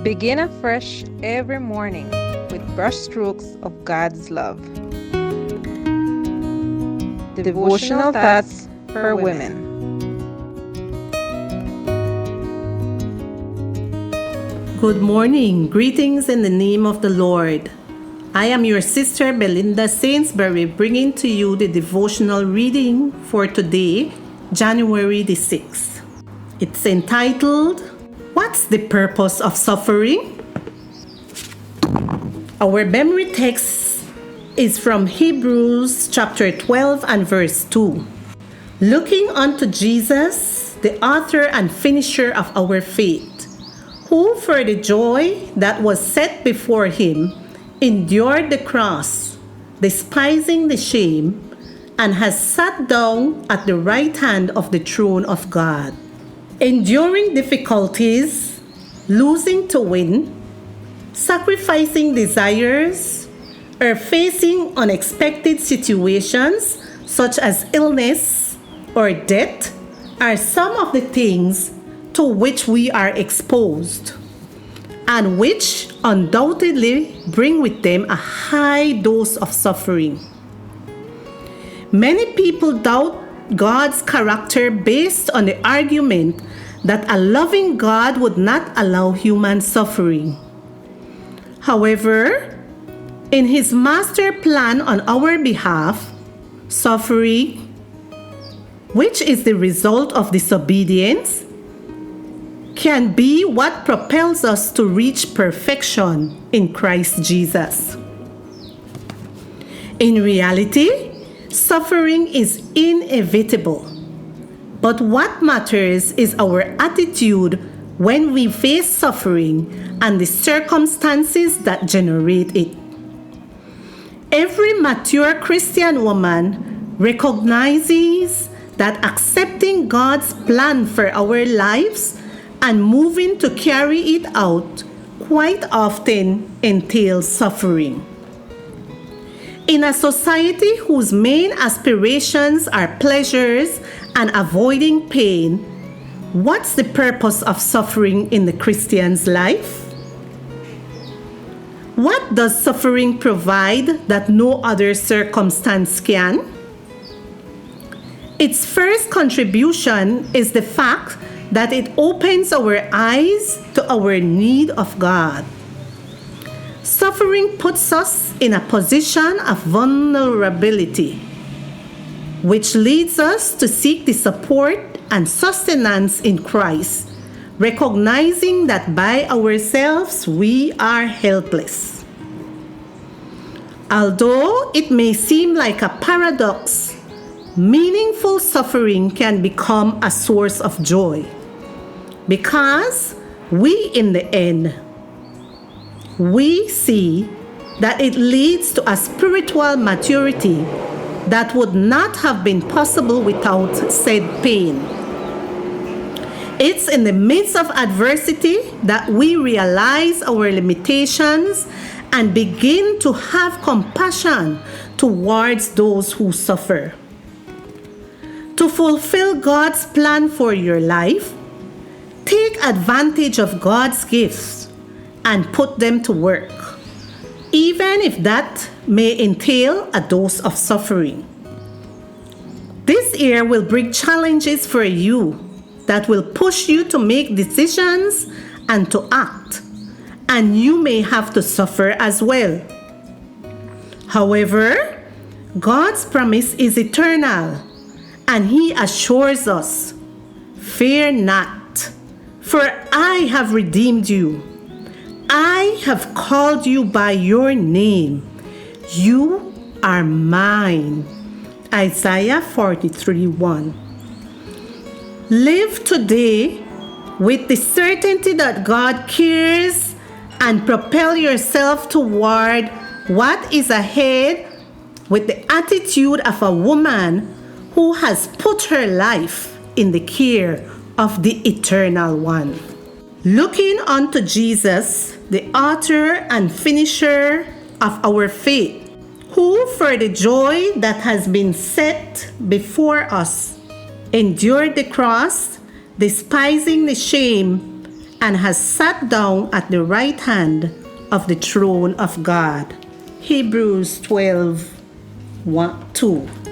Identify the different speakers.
Speaker 1: Begin afresh every morning with brushstrokes of God's love. Devotional thoughts for women.
Speaker 2: Good morning. Greetings in the name of the Lord. I am your sister Belinda Sainsbury, bringing to you the devotional reading for today, January the 6th. It's entitled, What's the Purpose of Suffering? Our memory text is from Hebrews chapter 12 and verse 2. Looking unto Jesus, the author and finisher of our faith, who for the joy that was set before him endured the cross, despising the shame, and has sat down at the right hand of the throne of God. Enduring difficulties, losing to win, sacrificing desires, or facing unexpected situations such as illness or death are some of the things to which we are exposed, and which undoubtedly bring with them a high dose of suffering. Many people doubt God's character based on the argument that a loving God would not allow human suffering. However, in His master plan on our behalf, suffering, which is the result of disobedience, can be what propels us to reach perfection in Christ Jesus. In reality, suffering is inevitable, but what matters is our attitude when we face suffering and the circumstances that generate it. Every mature Christian woman recognizes that accepting God's plan for our lives and moving to carry it out quite often entails suffering. In a society whose main aspirations are pleasures and avoiding pain, what's the purpose of suffering in the Christian's life? What does suffering provide that no other circumstance can? Its first contribution is the fact that it opens our eyes to our need of God. Suffering puts us in a position of vulnerability, which leads us to seek the support and sustenance in Christ, recognizing that by ourselves we are helpless. Although it may seem like a paradox, meaningful suffering can become a source of joy, because in the end, we see that it leads to a spiritual maturity that would not have been possible without said pain. It's in the midst of adversity that we realize our limitations and begin to have compassion towards those who suffer. To fulfill God's plan for your life, take advantage of God's gifts and put them to work, even if that may entail a dose of suffering. This year will bring challenges for you that will push you to make decisions and to act, and you may have to suffer as well. However, God's promise is eternal, and He assures us, "Fear not, for I have redeemed you. I have called you by your name. You are mine." Isaiah 43:1. Live today with the certainty that God cares and propel yourself toward what is ahead with the attitude of a woman who has put her life in the care of the Eternal One. Looking unto Jesus, the author and finisher of our faith, who for the joy that has been set before us endured the cross, despising the shame, and has sat down at the right hand of the throne of God. Hebrews 12, 2.